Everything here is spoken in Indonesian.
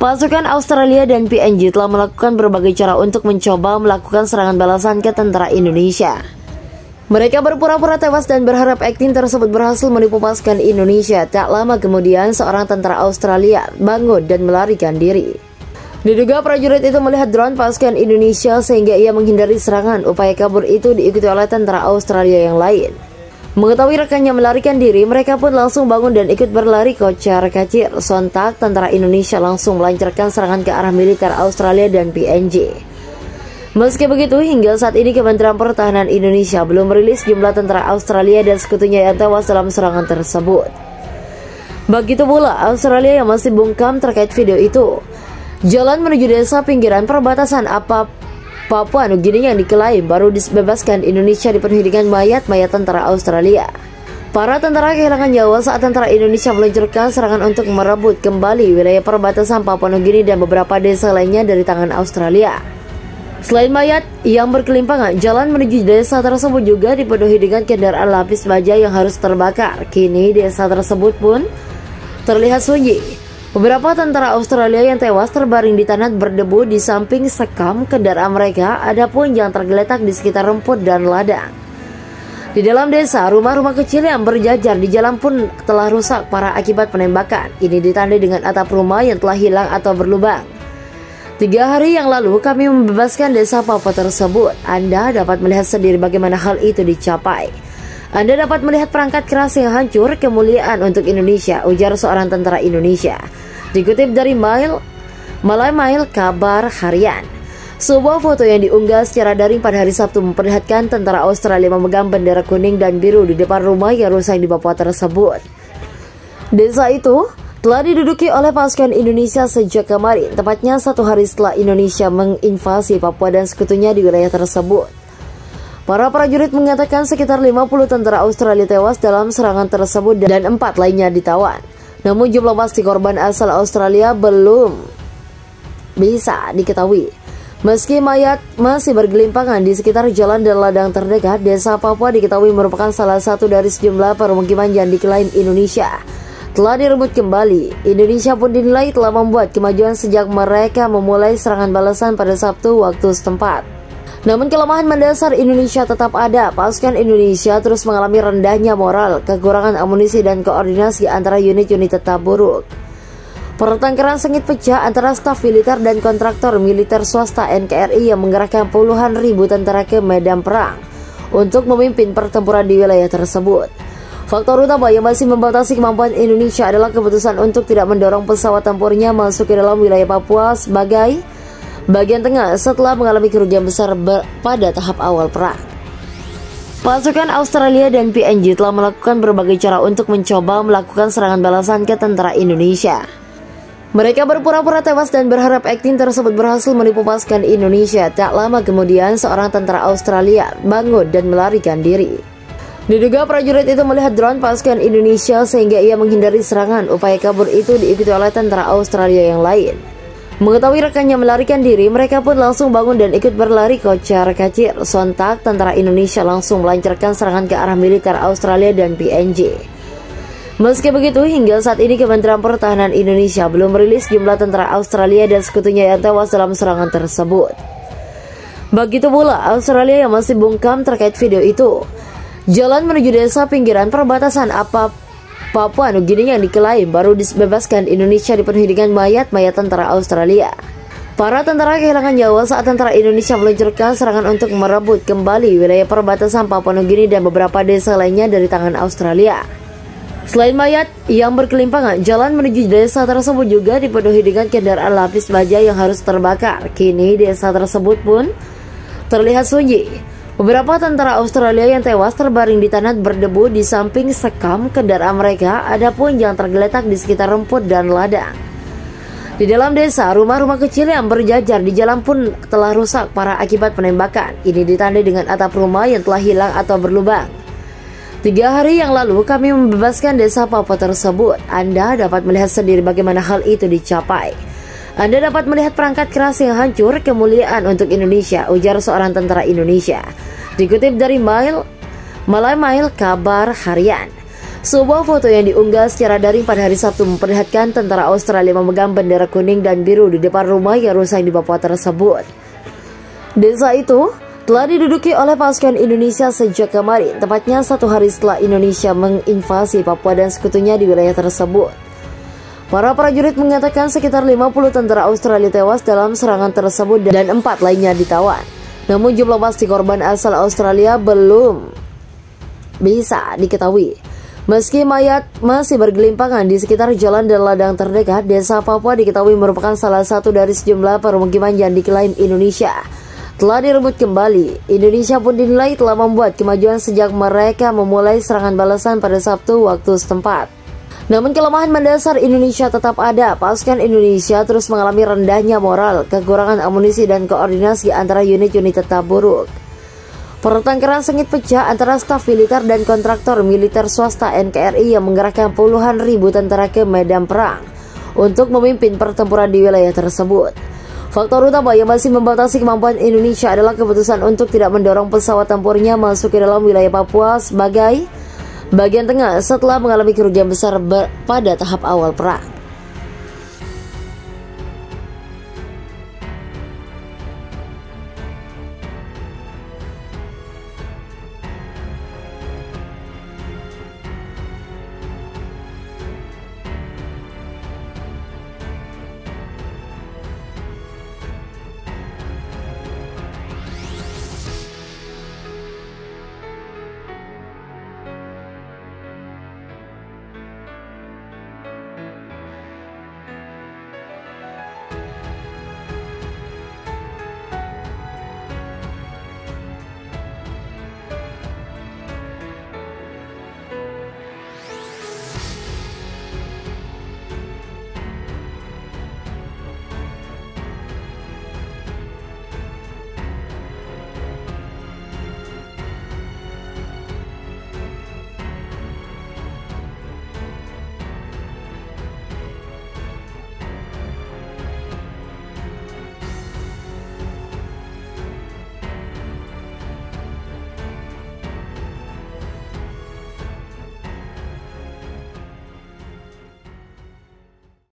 Pasukan Australia dan PNG telah melakukan berbagai cara untuk mencoba melakukan serangan balasan ke tentara Indonesia. Mereka berpura-pura tewas dan berharap akting tersebut berhasil menipu pasukan Indonesia. Tak lama kemudian, seorang tentara Australia bangun dan melarikan diri. Diduga prajurit itu melihat drone pasukan Indonesia sehingga ia menghindari serangan. Upaya kabur itu diikuti oleh tentara Australia yang lain. Mengetahui rekannya melarikan diri, mereka pun langsung bangun dan ikut berlari kocar-kacir. Sontak, tentara Indonesia langsung melancarkan serangan ke arah militer Australia dan PNG. Meski begitu, hingga saat ini Kementerian Pertahanan Indonesia belum merilis jumlah tentara Australia dan sekutunya yang tewas dalam serangan tersebut. Begitu pula Australia yang masih bungkam terkait video itu. Jalan menuju desa pinggiran perbatasan Papua Nugini yang diklaim baru dibebaskan Indonesia dipenuhi dengan mayat-mayat tentara Australia. Para tentara kehilangan nyawa saat tentara Indonesia meluncurkan serangan untuk merebut kembali wilayah perbatasan Papua Nugini dan beberapa desa lainnya dari tangan Australia. Selain mayat yang berkelimpangan, jalan menuju desa tersebut juga dipenuhi dengan kendaraan lapis baja yang harus terbakar. Kini desa tersebut pun terlihat sunyi. Beberapa tentara Australia yang tewas terbaring di tanah berdebu di samping sekam kendaraan mereka, adapun yang tergeletak di sekitar rumput dan ladang. Di dalam desa, rumah-rumah kecil yang berjajar di jalan pun telah rusak parah akibat penembakan. Ini ditandai dengan atap rumah yang telah hilang atau berlubang. 3 hari yang lalu kami membebaskan desa Papua tersebut. Anda dapat melihat sendiri bagaimana hal itu dicapai. Anda dapat melihat perangkat keras yang hancur, kemuliaan untuk Indonesia, ujar seorang tentara Indonesia. Dikutip dari Malay Mail Kabar Harian. Sebuah foto yang diunggah secara daring pada hari Sabtu memperlihatkan tentara Australia memegang bendera kuning dan biru di depan rumah yang rusak di Papua tersebut. Desa itu telah diduduki oleh pasukan Indonesia sejak kemarin, tepatnya 1 hari setelah Indonesia menginvasi Papua dan sekutunya di wilayah tersebut. Para prajurit mengatakan sekitar 50 tentara Australia tewas dalam serangan tersebut dan 4 lainnya ditawan. Namun jumlah pasti korban asal Australia belum bisa diketahui. Meski mayat masih bergelimpangan di sekitar jalan dan ladang terdekat, desa Papua diketahui merupakan salah satu dari sejumlah permukiman yang diklaim Indonesia telah direbut kembali. Indonesia pun dinilai telah membuat kemajuan sejak mereka memulai serangan balasan pada Sabtu waktu setempat. Namun kelemahan mendasar Indonesia tetap ada. Pasukan Indonesia terus mengalami rendahnya moral, kekurangan amunisi dan koordinasi antara unit-unit tetap buruk. Pertengkaran sengit pecah antara staf militer dan kontraktor militer swasta NKRI yang menggerakkan puluhan ribu tentara ke medan perang untuk memimpin pertempuran di wilayah tersebut. Faktor utama yang masih membatasi kemampuan Indonesia adalah keputusan untuk tidak mendorong pesawat tempurnya masuk ke dalam wilayah Papua sebagai bagian tengah setelah mengalami kerugian besar pada tahap awal perang. Pasukan Australia dan PNG telah melakukan berbagai cara untuk mencoba melakukan serangan balasan ke tentara Indonesia. Mereka berpura-pura tewas dan berharap akting tersebut berhasil menipu pasukan Indonesia. Tak lama kemudian, seorang tentara Australia bangun dan melarikan diri. Diduga prajurit itu melihat drone pasukan Indonesia sehingga ia menghindari serangan. Upaya kabur itu diikuti oleh tentara Australia yang lain. Mengetahui rekannya melarikan diri, mereka pun langsung bangun dan ikut berlari kocar-kacir. Sontak, tentara Indonesia langsung melancarkan serangan ke arah militer Australia dan PNG. Meski begitu, hingga saat ini Kementerian Pertahanan Indonesia belum merilis jumlah tentara Australia dan sekutunya yang tewas dalam serangan tersebut. Begitu pula Australia yang masih bungkam terkait video itu. Jalan menuju desa pinggiran perbatasan Papua Nugini yang diklaim baru dibebaskan Indonesia dipenuhi dengan mayat-mayat tentara Australia. Para tentara kehilangan nyawa saat tentara Indonesia meluncurkan serangan untuk merebut kembali wilayah perbatasan Papua Nugini dan beberapa desa lainnya dari tangan Australia. Selain mayat yang berkelimpangan, jalan menuju desa tersebut juga dipenuhi dengan kendaraan lapis baja yang harus terbakar. Kini desa tersebut pun terlihat sunyi. Beberapa tentara Australia yang tewas terbaring di tanah berdebu di samping sekam kendaraan mereka, adapun yang tergeletak di sekitar rumput dan ladang. Di dalam desa, rumah-rumah kecil yang berjajar di jalan pun telah rusak parah akibat penembakan. Ini ditandai dengan atap rumah yang telah hilang atau berlubang. 3 hari yang lalu kami membebaskan desa Papua tersebut. Anda dapat melihat sendiri bagaimana hal itu dicapai. Anda dapat melihat perangkat keras yang hancur, kemuliaan untuk Indonesia, ujar seorang tentara Indonesia. Dikutip dari Malay Mail Kabar Harian. Sebuah foto yang diunggah secara daring pada hari Sabtu memperlihatkan tentara Australia memegang bendera kuning dan biru di depan rumah yang rusak di Papua tersebut. Desa itu telah diduduki oleh pasukan Indonesia sejak kemarin, tepatnya 1 hari setelah Indonesia menginvasi Papua dan sekutunya di wilayah tersebut. Para prajurit mengatakan sekitar 50 tentara Australia tewas dalam serangan tersebut dan 4 lainnya ditawan. Namun jumlah pasti korban asal Australia belum bisa diketahui. Meski mayat masih bergelimpangan di sekitar jalan dan ladang terdekat, desa Papua diketahui merupakan salah satu dari sejumlah permukiman yang diklaim Indonesia telah direbut kembali. Indonesia pun dinilai telah membuat kemajuan sejak mereka memulai serangan balasan pada Sabtu waktu setempat. Namun kelemahan mendasar Indonesia tetap ada. Pasukan Indonesia terus mengalami rendahnya moral, kekurangan amunisi dan koordinasi antara unit-unit tetap buruk. Pertengkaran sengit pecah antara staf militer dan kontraktor militer swasta NKRI yang menggerakkan puluhan ribu tentara ke medan perang untuk memimpin pertempuran di wilayah tersebut. Faktor utama yang masih membatasi kemampuan Indonesia adalah keputusan untuk tidak mendorong pesawat tempurnya masuk ke dalam wilayah Papua sebagai bagian tengah setelah mengalami kerugian besar pada tahap awal perang.